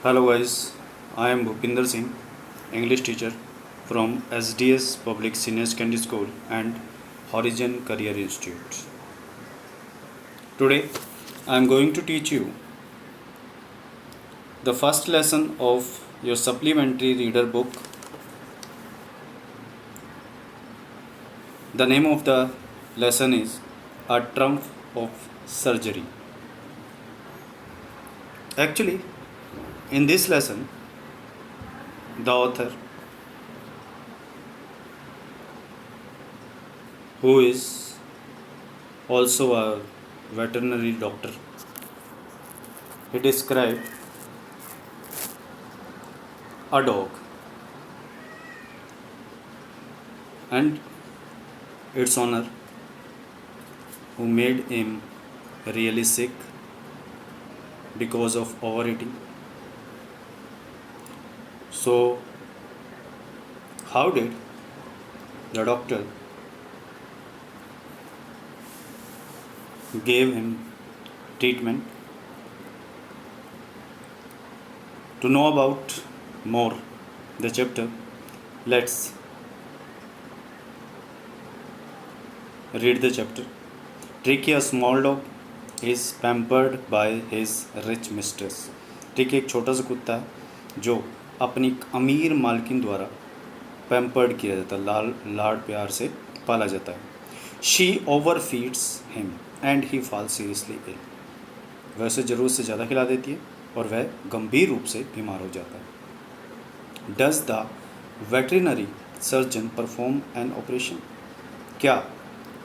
Hello guys, I am Bhupinder Singh, English teacher from SDS Public Senior Secondary School and Horizon Career Institute. Today I am going to teach you the first lesson of your supplementary reader book. The name of the lesson is A Triumph of Surgery. Actually, in this lesson, the author, who is also a veterinary doctor, he described a dog and its owner who made him really sick because of overeating. So, how did the doctor gave him treatment? To know about more the chapter, let's read the chapter. Tricky, a small dog, is pampered by his rich mistress. Tricky एक छोटा सा कुत्ता है जो अपनी अमीर मालकिन द्वारा पैम्पर्ड किया जाता है, लाड़ प्यार से पाला जाता है. She overfeeds him and he fall seriously ill. वह उसे ज़रूरत से ज़्यादा खिला देती है और वह गंभीर रूप से बीमार हो जाता है. Does the veterinary surgeon perform an operation. क्या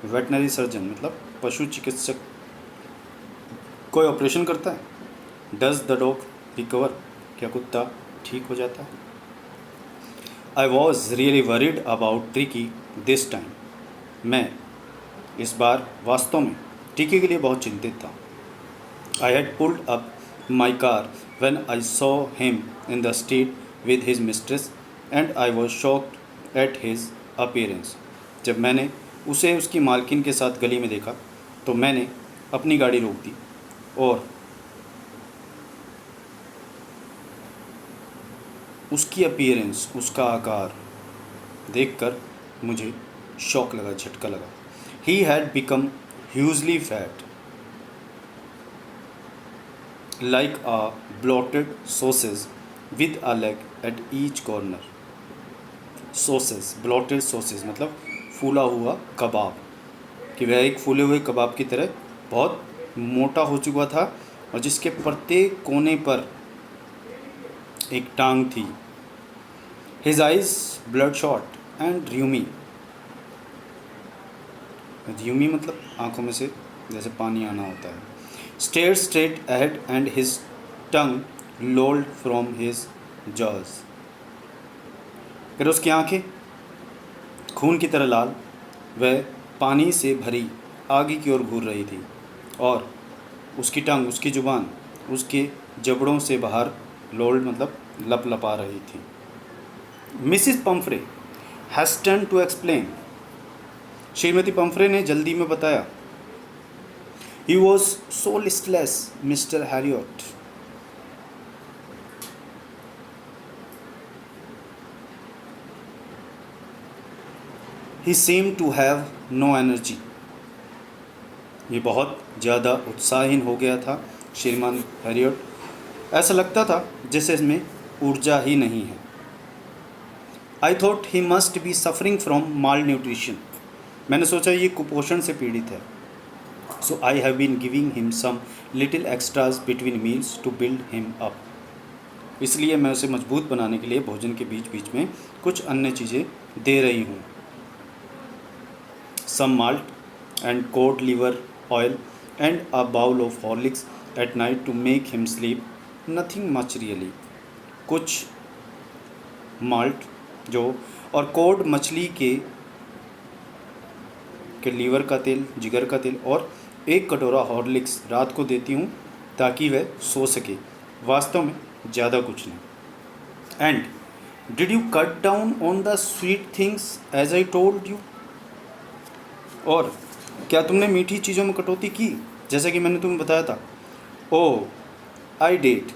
वेटनरी सर्जन मतलब पशु चिकित्सक कोई ऑपरेशन करता है? Does the dog recover. क्या कुत्ता ठीक हो जाता है? I was really worried about tricky this time. मैं इस बार वास्तव में ट्रिकी के लिए बहुत चिंतित था. I had pulled up my car when I saw him in the street with his mistress and I was shocked at his appearance. जब मैंने उसे उसकी मालकिन के साथ गली में देखा तो मैंने अपनी गाड़ी रोक दी और उसकी अपीयरेंस, उसका आकार देखकर मुझे शॉक लगा, झटका लगा. He had become hugely fat like a bloated sausage with a leg at each corner. Sausage, bloated sausage मतलब फूला हुआ कबाब, कि वह एक फूले हुए कबाब की तरह बहुत मोटा हो चुका था और जिसके प्रत्येक कोने पर एक टांग थी. His eyes bloodshot and rheumy. Rheumy मतलब आंखों में से जैसे पानी आना होता है. Stared straight ahead and his tongue lolled from his jaws. फिर उसकी आंखें खून की तरह लाल, वह पानी से भरी आगे की ओर घूर रही थी और उसकी टंग, उसकी जुबान उसके जबड़ों से बाहर लोल्ड मतलब लपलपा रही थी. Mrs Pumphrey hastened to explain. श्रीमती पम्फ्रे ने जल्दी में बताया. He was so listless mister Herriot. He seem to have no energy. ये बहुत ज़्यादा उत्साहहीन हो गया था श्रीमान हैरियट. ऐसा लगता था जैसे इसमें ऊर्जा ही नहीं है. I thought he must be suffering from malnutrition. मैंने सोचा ये कुपोषण से पीड़ित है. So I have been giving him some little extras between meals to build him up. इसलिए मैं उसे मजबूत बनाने के लिए भोजन के बीच बीच में कुछ अन्य चीज़ें दे रही हूँ. Some malt and cod liver oil and a bowl of Horlicks at night to make him sleep. Nothing much really. कुछ माल्ट जो और कोड मछली के लीवर का तेल, जिगर का तेल और एक कटोरा हॉर्लिक्स रात को देती हूँ ताकि वह सो सके. वास्तव में ज़्यादा कुछ नहीं. And did you cut down on the sweet things as I told you. और क्या तुमने मीठी चीज़ों में कटौती की जैसा कि मैंने तुम्हें बताया था? Oh I did.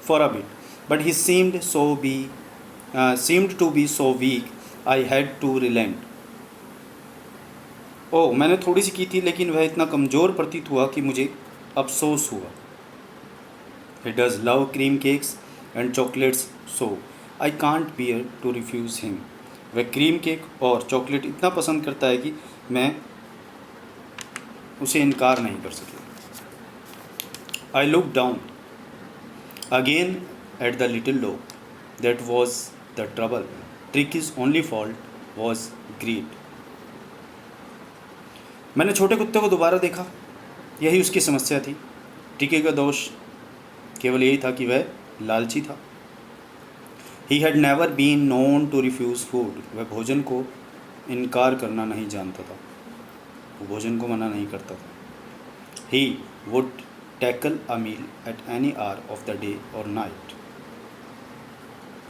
for a bit, but he seemed to be so weak I had to relent. ओह, मैंने थोड़ी सी की थी लेकिन वह इतना कमज़ोर प्रतीत हुआ कि मुझे अफसोस हुआ. He does love cream cakes and chocolates, so I can't bear to refuse him. वह क्रीम केक और चॉकलेट इतना पसंद करता है कि मैं उसे इनकार नहीं कर सकी. I looked down again at the little dog. That was the trouble. Tricky's only fault was greed. मैंने छोटे कुत्ते को दोबारा देखा. यही उसकी समस्या थी. ट्रिकी का दोष केवल यही था कि वह लालची था. He had never been known to refuse food. वह भोजन को इनकार करना नहीं जानता था. वो भोजन को मना नहीं करता था. He would tackle a meal at any hour of the day or night.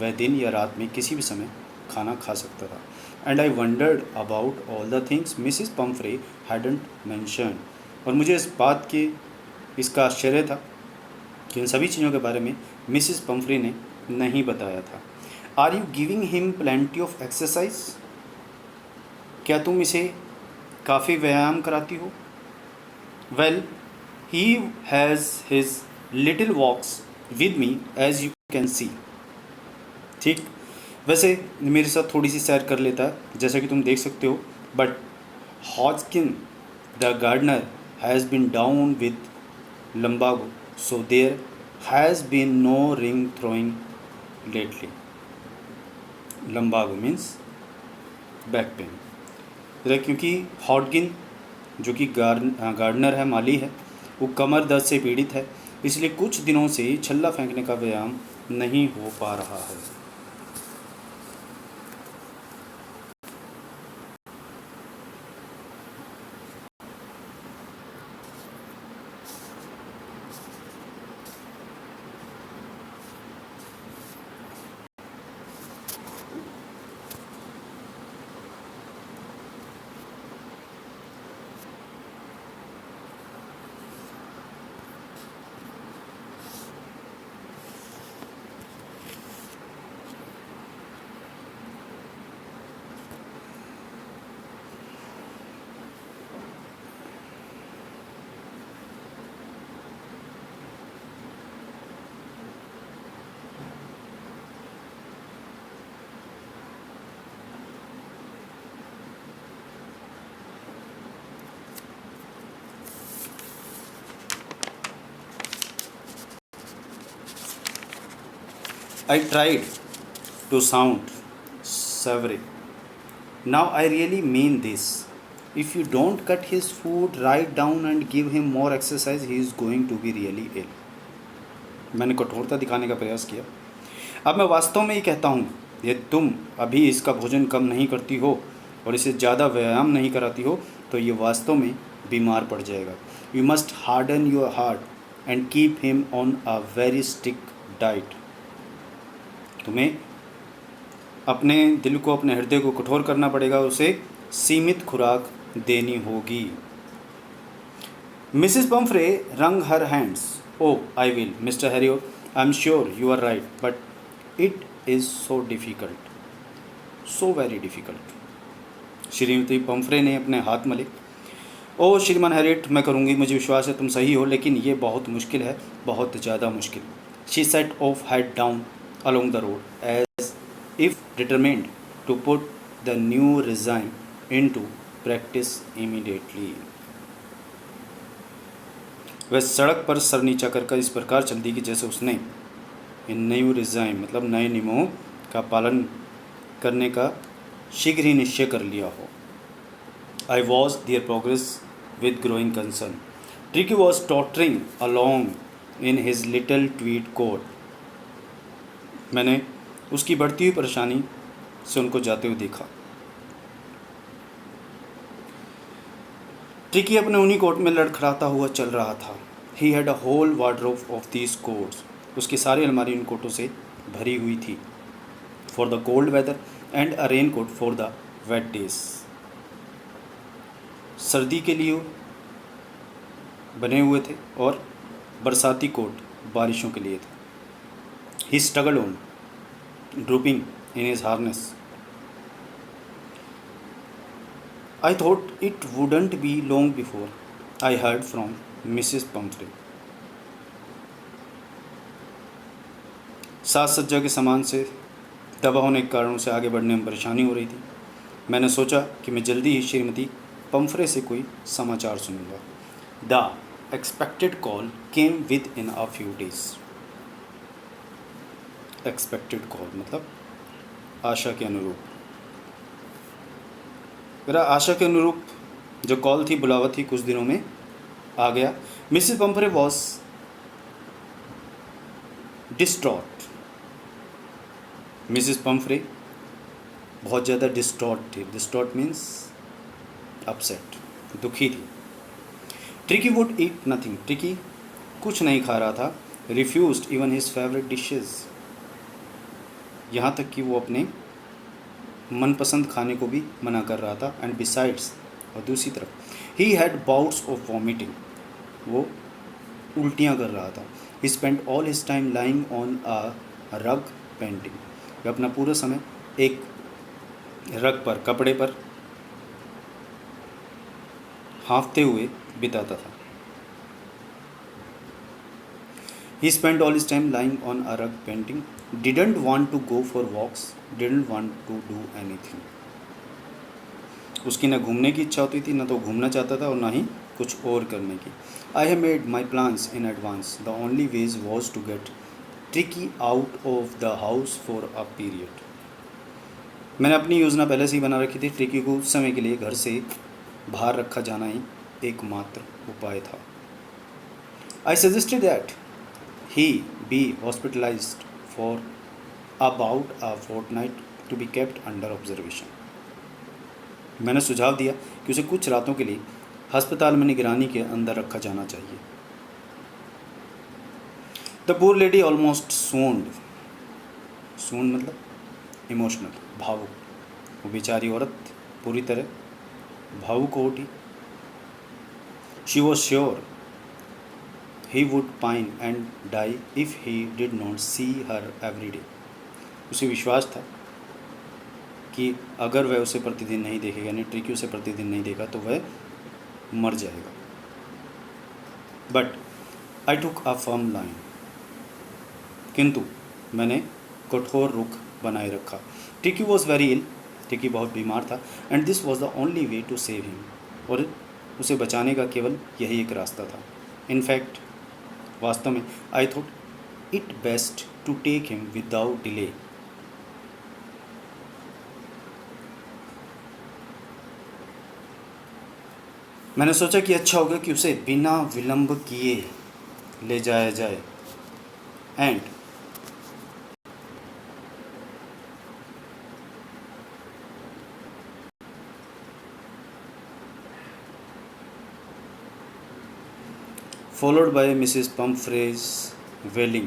वह दिन या रात में किसी भी समय खाना खा सकता था. And I wondered about all the things Mrs. Pumphrey hadn't mentioned. और मुझे इस बात के इसका आश्चर्य था कि इन सभी चीज़ों के बारे में मिसिस पम्फ्री ने नहीं बताया था. Are you giving him plenty of exercise? क्या तुम इसे काफ़ी व्यायाम कराती हो? Well, he has his little walks with me as you can see. ठीक, वैसे मेरे साथ थोड़ी सी सैर कर लेता है जैसा कि तुम देख सकते हो. But Hodgkin the gardener has been down with lumbago, so there has been no ring throwing lately. Lumbago means back pain. क्योंकि हॉटकिन जो कि गार्डनर है, माली है, वो कमर दर्द से पीड़ित है, इसलिए कुछ दिनों से छल्ला फेंकने का व्यायाम नहीं हो पा रहा है. I tried to sound savory. Now I really mean this. If you don't cut his food right down and give him more exercise, he is going to be really ill. मैंने कठोरता दिखाने का प्रयास किया. अब मैं वास्तव में ही कहता हूँ, यदि तुम अभी इसका भोजन कम नहीं करती हो और इसे ज़्यादा व्यायाम नहीं कराती हो तो ये वास्तव में बीमार पड़ जाएगा. You must harden your heart and keep him on a very strict diet. तुम्हें अपने दिल को, अपने हृदय को कठोर करना पड़ेगा, उसे सीमित खुराक देनी होगी. Mrs Pomfrey wrung her hands. Oh, I will, Mr. Harriot. I'm sure you are right, but it is so difficult. So very difficult. Shrimati Pumphrey ने अपने हाथ मले. ओह श्रीमान हैरियट, मैं करूँगी, मुझे विश्वास है तुम सही हो, लेकिन ये बहुत मुश्किल है, बहुत ज़्यादा मुश्किल. She set off head down along the road as if determined to put the new regime into practice immediately. वह सड़क पर सर नीचा कर इस प्रकार चल दी कि जैसे उसने इन न्यू रिजाइम मतलब नए नियमों का पालन करने का शीघ्र ही निश्चय कर लिया हो. I watched their progress with growing concern. Tricky was tottering along in his little tweed coat. मैंने उसकी बढ़ती हुई परेशानी से उनको जाते हुए देखा. ट्रिकी अपने ऊनी कोट में लड़खड़ाता हुआ चल रहा था. He had a whole wardrobe of these coats. उसकी सारी अलमारी उन कोटों से भरी हुई थी. For the cold weather and a raincoat for the wet days. सर्दी के लिए बने हुए थे और बरसाती कोट बारिशों के लिए थे. He struggled on, drooping in his harness. I thought it wouldn't be long before I heard from Mrs. Pumphrey. साज सज्जा के सामान से दबा होने के कारण उसे आगे बढ़ने में परेशानी हो रही थी। मैंने सोचा कि मैं जल्दी ही श्रीमती पम्फ्रे से कोई समाचार सुनूंगा। The expected call came with in a few days. Expected call मतलब आशा के अनुरूप। मेरा आशा के अनुरूप जो कॉल थी, बुलावा थी, कुछ दिनों में आ गया। Mrs Pomfrey was distraught. Mrs Pomfrey बहुत ज़्यादा डिस्ट्रॉट थी। डिस्ट्रॉट मीन्स अपसेट, दुखी थी। Tricky would eat nothing. Tricky कुछ नहीं खा रहा था। Refused even his favourite dishes. यहाँ तक कि वो अपने मनपसंद खाने को भी मना कर रहा था। एंड बिसाइड्स, और दूसरी तरफ, he had bouts of vomiting. वो उल्टियाँ कर रहा था। He spend all his time lying on a rug panting. वह अपना पूरा समय एक रग पर, कपड़े पर हाँफते हुए बिताता था। He spent all his time lying on a rug painting. Didn't want to go for walks. Didn't want to do anything. उसकी ना घूमने की इच्छा होती थी, ना तो घूमना चाहता था और ना ही कुछ और करने की। I have made my plans in advance. The only ways was to get Tricky out of the house for a period. मैंने अपनी योजना पहले से ही बना रखी थी। ट्रिकी को उस समय के लिए घर से बाहर रखा जाना ही एकमात्र उपाय था। I suggested that he be hospitalized for about a fortnight to be kept under observation. मैंने सुझाव दिया कि उसे कुछ रातों के लिए अस्पताल में निगरानी के अंदर रखा जाना चाहिए। The poor lady almost swooned. swoon मतलब इमोशनल, भावुक। वो बेचारी औरत पूरी तरह भावुक हो उठी। She was sure he would pine and die if he did not see her every day. उसे विश्वास था कि अगर वह उसे प्रतिदिन नहीं देखेगा, यानी ट्रिकी उसे प्रतिदिन नहीं देखा, तो वह मर जाएगा। But I took a firm line. किंतु मैंने कठोर रुख बनाए रखा। Tricki was very ill. Tricki बहुत बीमार था। And this was the only way to save him. और उसे बचाने का केवल यही एक रास्ता था। इनफैक्ट, वास्तव में, I thought it best to take him without delay. मैंने सोचा कि अच्छा होगा कि उसे बिना विलंब किए ले जाया जाए। And followed by Mrs. Pumphrey's wailing.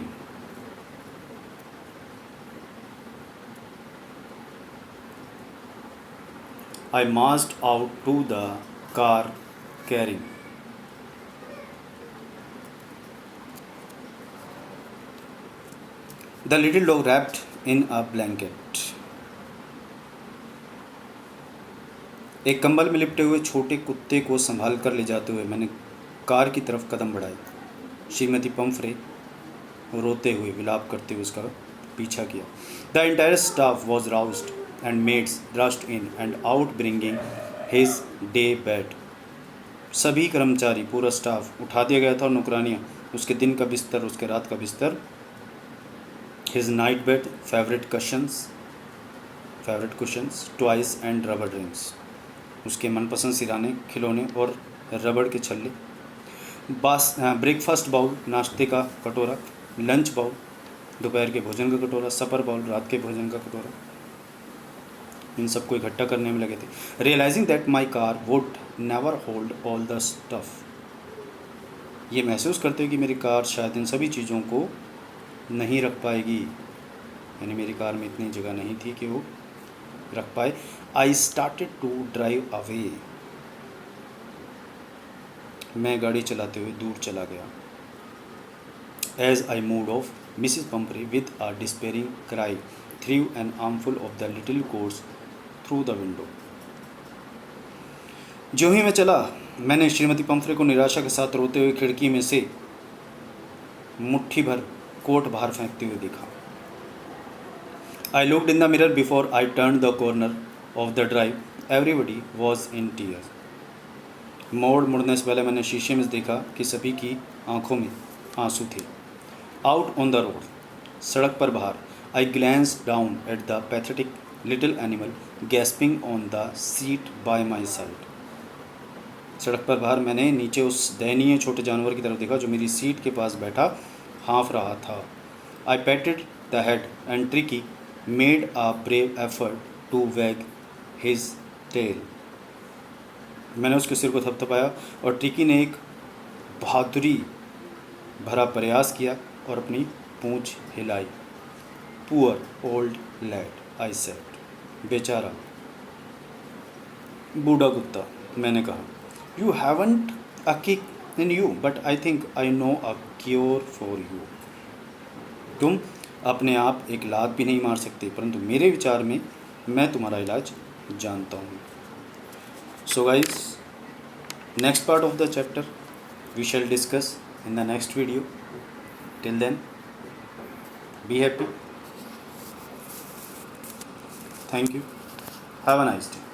I marched out to the car carrying the little dog wrapped in a blanket. एक कंबल में लिपटे हुए छोटे कुत्ते को संभाल कर ले जाते हुए मैंने कार की तरफ कदम बढ़ाई। श्रीमती पम्फ्रे रोते हुए, विलाप करते हुए उसका पीछा किया। The entire staff was roused and maids rushed in and out bringing his day bed. सभी कर्मचारी, पूरा स्टाफ उठा दिया गया था और नौकरानियाँ उसके दिन का बिस्तर, उसके रात का बिस्तर, his night bed, favourite cushions, toys and rubber drinks, उसके मनपसंद सिराने, खिलौने और रबड़ के छल्ले, ब्रेकफास्ट बाउल, नाश्ते का कटोरा, लंच बाउल, दोपहर के भोजन का कटोरा, सपर बाउल, रात के भोजन का कटोरा, इन सबको इकट्ठा करने में लगे थे। Realising that my car would never hold all the stuff. ये महसूस करते हुए कि मेरी कार शायद इन सभी चीज़ों को नहीं रख पाएगी, यानी मेरी कार में इतनी जगह नहीं थी कि वो रख पाए। I started to drive away. मैं गाड़ी चलाते हुए दूर चला गया। As I moved off, Mrs. Pumphrey, with a despairing cry, threw an armful of the little gourds through the window. जो ही मैं चला, मैंने श्रीमती पंफ्रे को निराशा के साथ रोते हुए खिड़की में से मुट्ठी भर कोट बाहर फेंकते हुए देखा. I looked in the mirror before I turned the corner of the drive. Everybody was in tears. मुड़ने से पहले मैंने शीशे में देखा कि सभी की आंखों में आंसू थे. Out on the road, सड़क पर बाहर, I glanced down at the pathetic little animal gasping on the seat by my side. सड़क पर बाहर मैंने नीचे उस दयनीय छोटे जानवर की तरफ देखा जो मेरी सीट के पास बैठा हाँफ रहा था. I patted the head and Tricky made a brave effort to wag his tail. मैंने उसके सिर को थपथपाया और ट्रिकी ने एक बहादुरी भरा प्रयास किया और अपनी पूंछ हिलाई. Poor old lad, I said. बेचारा बूढ़ा कुत्ता, मैंने कहा. You haven't a kick in you, but I think I know a cure for you. तुम अपने आप एक लात भी नहीं मार सकते, परंतु मेरे विचार में मैं तुम्हारा इलाज जानता हूँ. So guys, next part of the chapter we shall discuss in the next video. Till then, be happy. Thank you. Have a nice day.